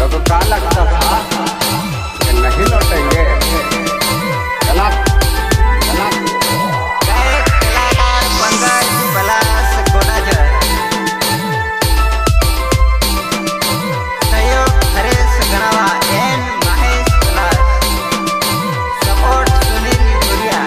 को क्या लगता था कि नहीं लौटेंगे? चला चला कलाकार पंकज पलाश गोनाजर, सहयोग हरेश गणावा एन महेश पलाश, सपोर्ट सुनील गुरिया।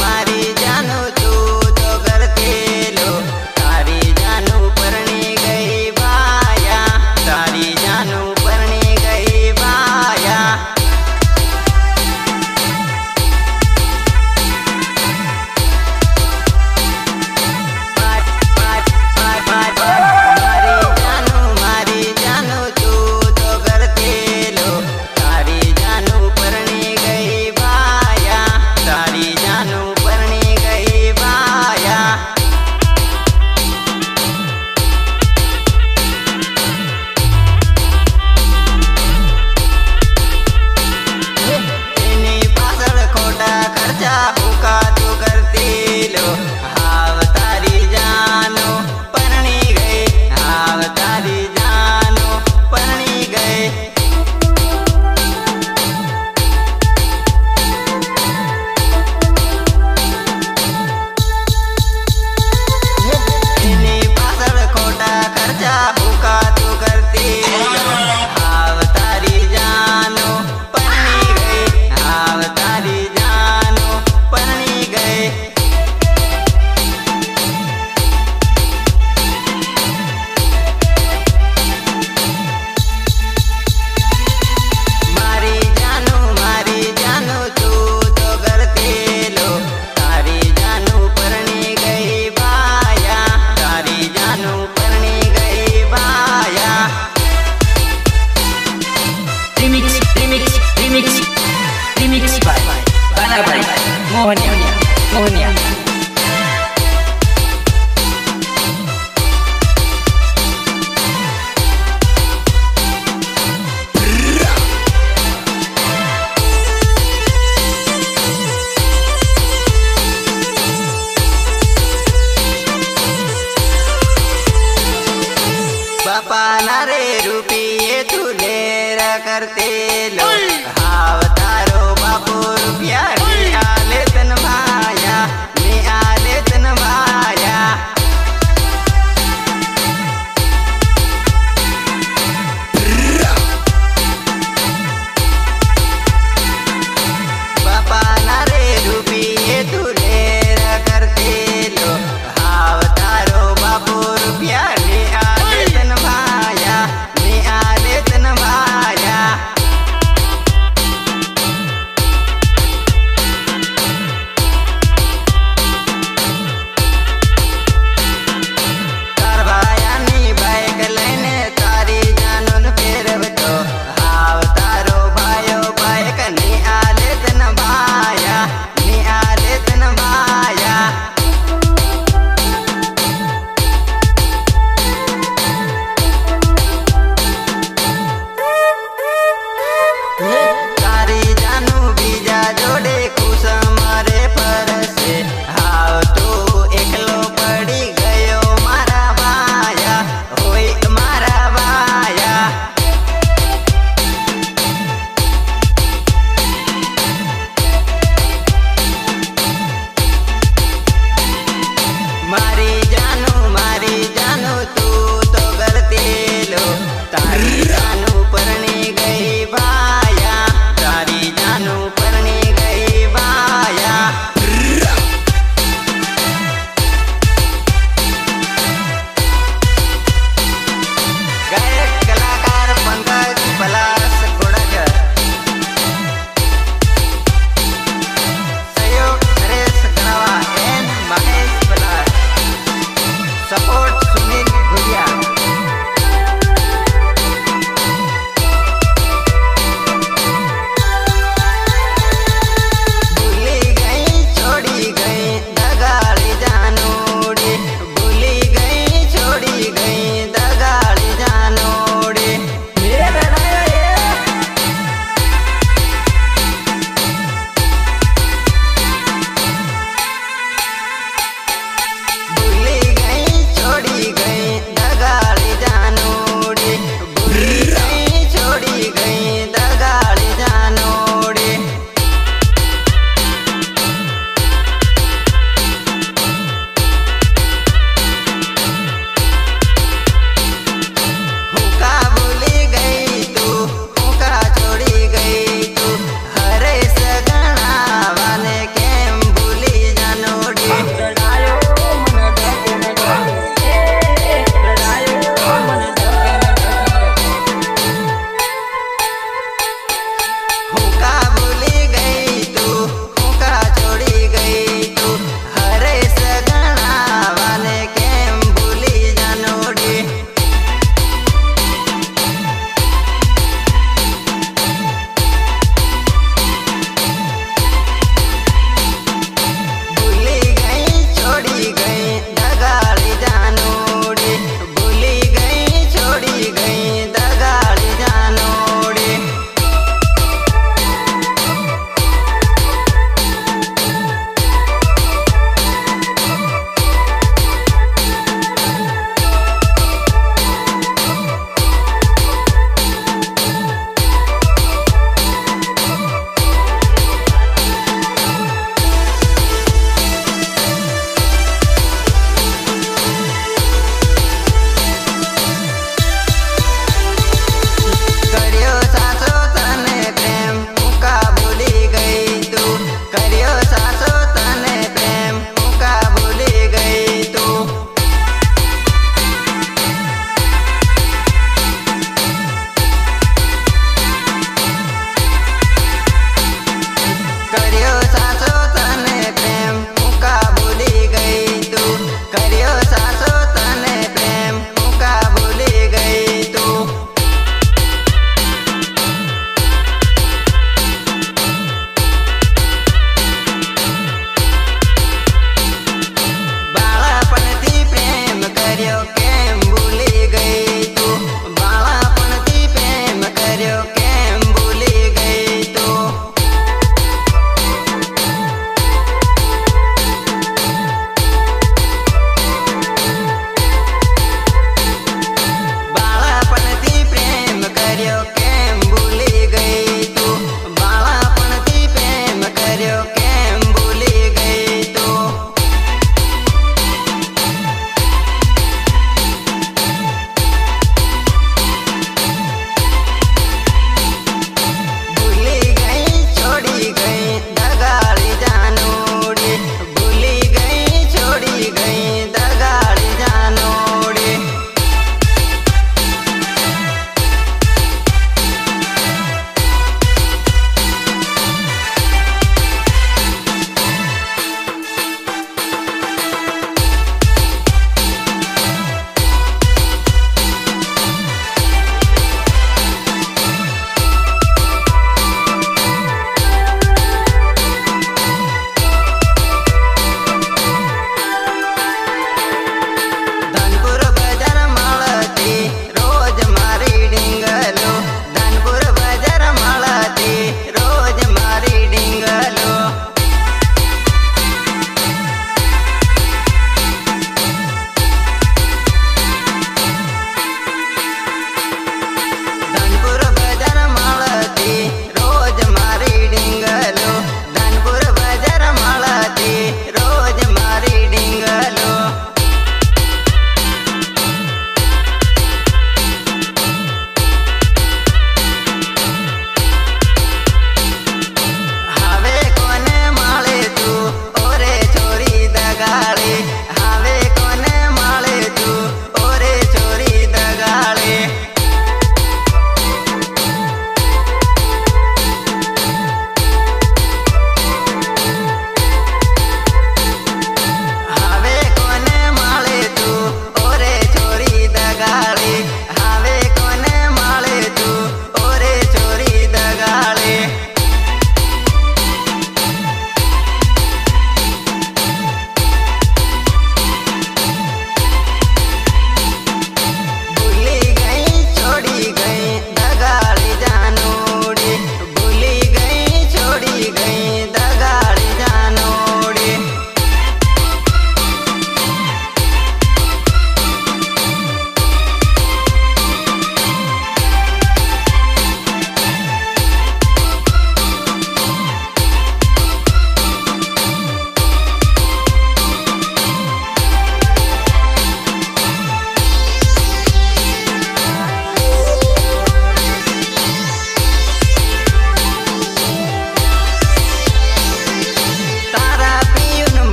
मारी जानू तू तो करते लो, तारी जानू परणी गई बाया, तारी जानू परणी गई बाया। मारी जानू तू तो करते लो, तारी जानू परणी गई बाया, तारी जानू परणी गई बाया। एनी पाछळ खोटा खर्चा हुका तू करती लो, हाव तारी जानू परणी गई, हाव तारी जानू परणी गई। एनी पाछळ खोटा खर्चा हुका तू करती लो, हाव तारी जानू परणी गई, हाव तारी जानू परणी गई। मारी जानू तू तो करते लो, तारी जानू परणी गई बाया, तारी जानू परणी गई बाया। Remix, remix, remix, remix by Banabai Mohonia. बापा नारे रुपये तू लेरा करते लो, हाव तारो बापू रुपया नी आले तन भाया, नी आले तन भाया। बापा नारे रुपये तू लेरा करते लो, हाव तारो बापू रुपया नी आले तन भाया, नी आले तन भाया।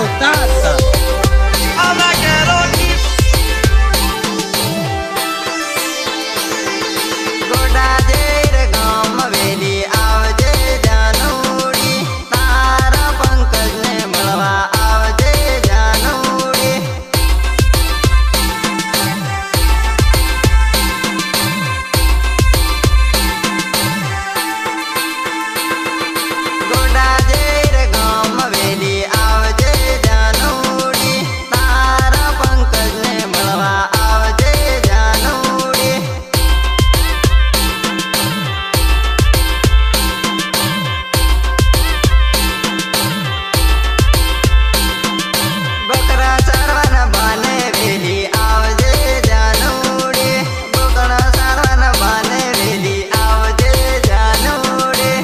Saudade. ગોડા જેર ગામ વેલી આવજે જાનુડી તારા પંકજને મળવા આવજે જાનુડી ગોડા જેર ગામ વેલી આવજે જાનુડી તારા પંકજને મળવા આવજે જાનુડી બકરા ચારવાના બાને વેલી આવજે જાનુડી બકરા ચારવાના બાને વેલી આવજે જાનુડી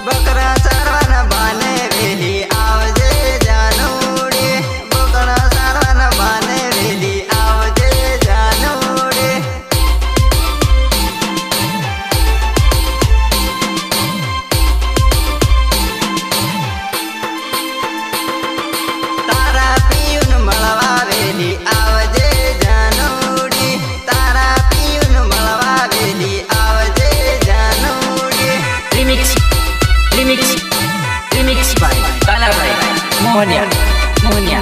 બકરા ચારવાના બાને વેલી આવજે જાનુડી બકરા ચારવાના બાને વેલી આવજે જાનુડી તારા પિયુન મળવા વેલી આવજે જાનુડી તારા પિયુન મળવા વેલી આવજે જાનુડી Remix, remix, remix by Balabai, Mohonia, Mohonia.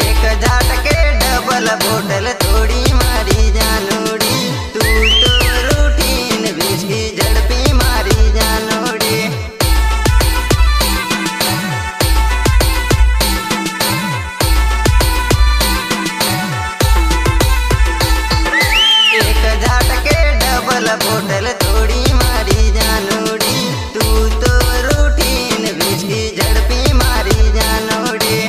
એક ઝાટકે ડબલ બોટલ થોડી મારી જાનુડી તું તો રૂઠીન વિસ્કી ઝડપી મારી જાનુડી એક ઝાટકે ડબલ બોટલ થોડી મારી જાનુડી તું તો રૂઠીન વિસ્કી ઝડપી મારી જાનુડી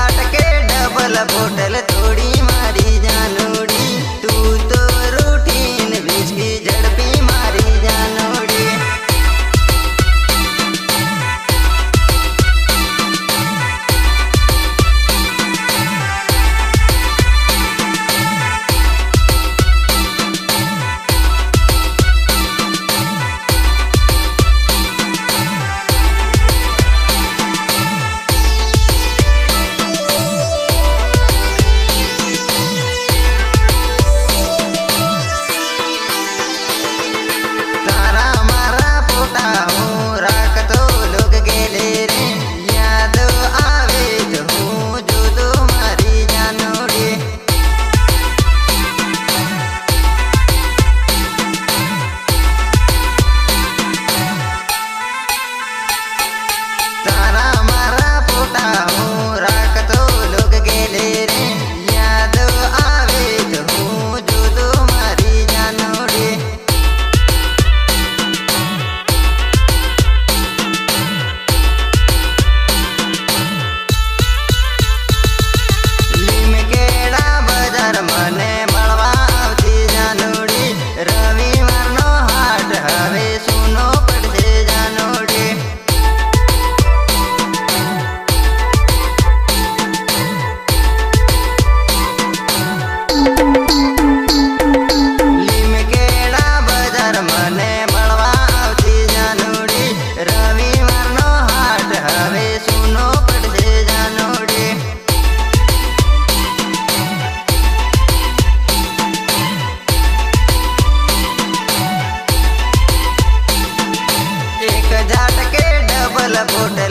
ઝાટકે ડબલ બોટલ થોડી મારી જાનોડી તું તો રૂઠીને વિસ્કી ઝડપી મારી જાનોડી ઝાટકે ડબલ બોટલ